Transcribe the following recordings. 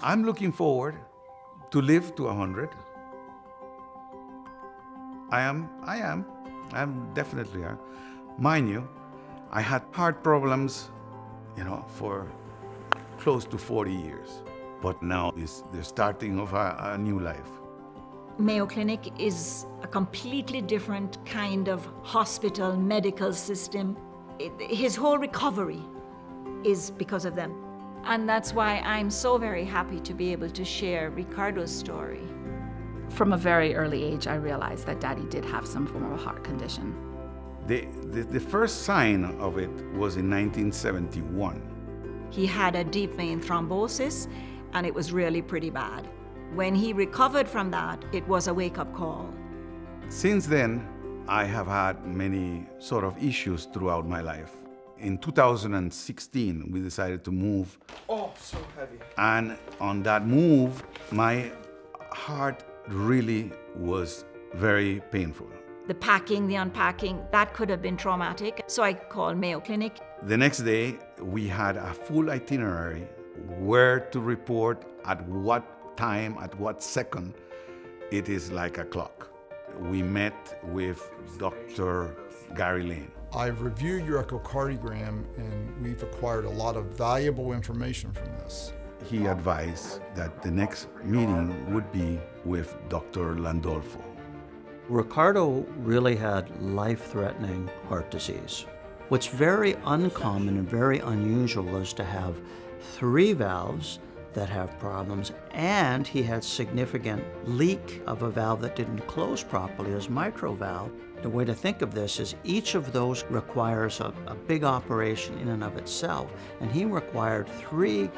I'm looking forward to live to 100. I'm definitely are. Mind you, I had heart problems, for close to 40 years. But now is the starting of a new life. Mayo Clinic is a completely different kind of hospital, medical system. His whole recovery is because of them. And that's why I'm so very happy to be able to share Ricardo's story. From a very early age, I realized that Daddy did have some form of a heart condition. The first sign of it was in 1971. He had a deep vein thrombosis, and it was really pretty bad. When he recovered from that, it was a wake-up call. Since then, I have had many sort of issues throughout my life. In 2016, we decided to move. Oh, so heavy. And on that move, my heart really was very painful. The packing, the unpacking, that could have been traumatic. So I called Mayo Clinic. The next day, we had a full itinerary where to report at what time, at what second. It is like a clock. We met with Dr. Gary Lane. I've reviewed your echocardiogram and we've acquired a lot of valuable information from this. He advised that the next meeting would be with Dr. Landolfo. Ricardo really had life-threatening heart disease. What's very uncommon and very unusual is to have 3 valves that have problems, and he had significant leak of a valve that didn't close properly, his mitral valve. The way to think of this is each of those requires a big operation in and of itself, and he required 3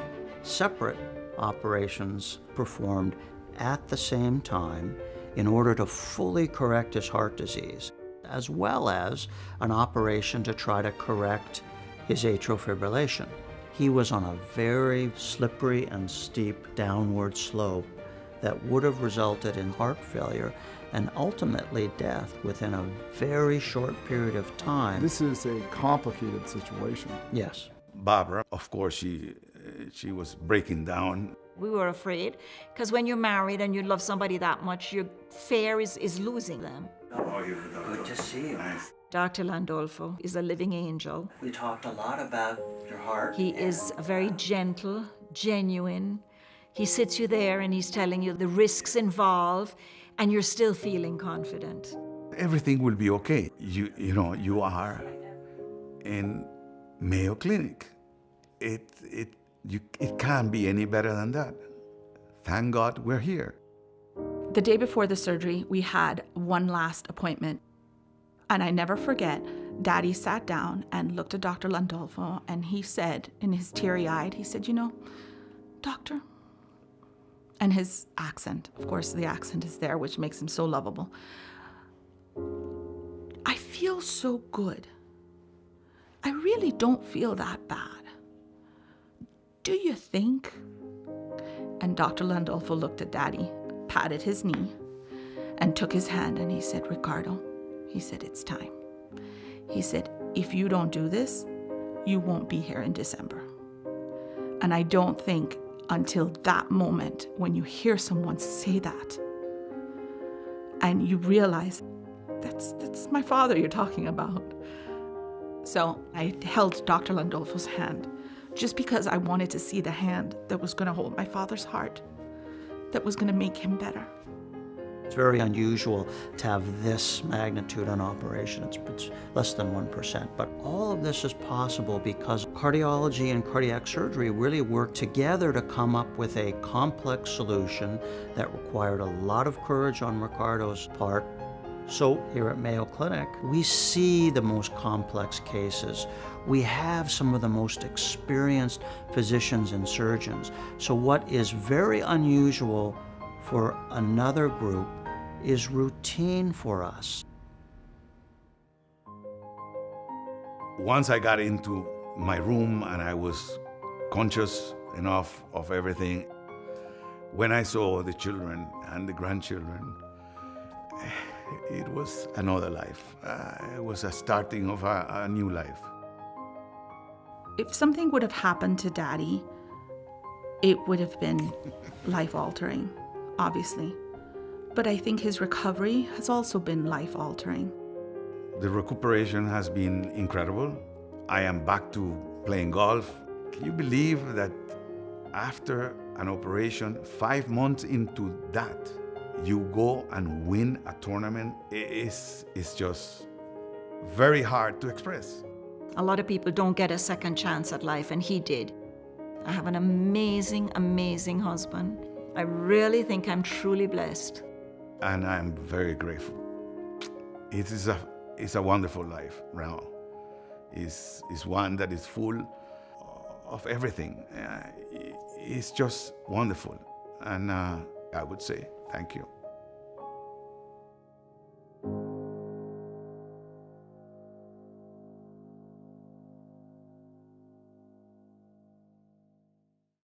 separate operations performed at the same time in order to fully correct his heart disease, as well as an operation to try to correct his atrial fibrillation. He was on a very slippery and steep downward slope that would have resulted in heart failure and ultimately death within a very short period of time. This is a complicated situation. Yes. Barbara, of course, she was breaking down. We were afraid, because when you're married and you love somebody that much, your fear is losing them. Good to see you. Dr. Landolfo is a living angel. We talked a lot about your heart. He is very gentle, genuine. He sits you there and he's telling you the risks involved, and you're still feeling confident. Everything will be okay. You are in Mayo Clinic. It can't be any better than that. Thank God we're here. The day before the surgery, we had one last appointment. And I never forget, Daddy sat down and looked at Dr. Landolfo, and he said, in his teary-eyed, he said, Doctor, and his accent, of course, the accent is there, which makes him so lovable. I feel so good. I really don't feel that bad. Do you think? And Dr. Landolfo looked at Daddy, patted his knee, and took his hand, and he said, Ricardo, he said, it's time. He said, if you don't do this, you won't be here in December. And I don't think until that moment when you hear someone say that and you realize that's my father you're talking about. So I held Dr. Landolfo's hand just because I wanted to see the hand that was going to hold my father's heart, that was going to make him better. It's very unusual to have this magnitude an operation. It's less than 1%. But all of this is possible because cardiology and cardiac surgery really work together to come up with a complex solution that required a lot of courage on Ricardo's part. So here at Mayo Clinic, we see the most complex cases. We have some of the most experienced physicians and surgeons. So what is very unusual for another group is routine for us. Once I got into my room and I was conscious enough of everything, when I saw the children and the grandchildren, it was another life. It was a starting of a new life. If something would have happened to Daddy, it would have been life-altering, obviously. But I think his recovery has also been life-altering. The recuperation has been incredible. I am back to playing golf. Can you believe that after an operation, 5 months into that, you go and win a tournament? It's just very hard to express. A lot of people don't get a second chance at life, and he did. I have an amazing, amazing husband. I really think I'm truly blessed. And I'm very grateful. It's a wonderful life now. It's one that is full of everything. It's just wonderful. And I would say thank you.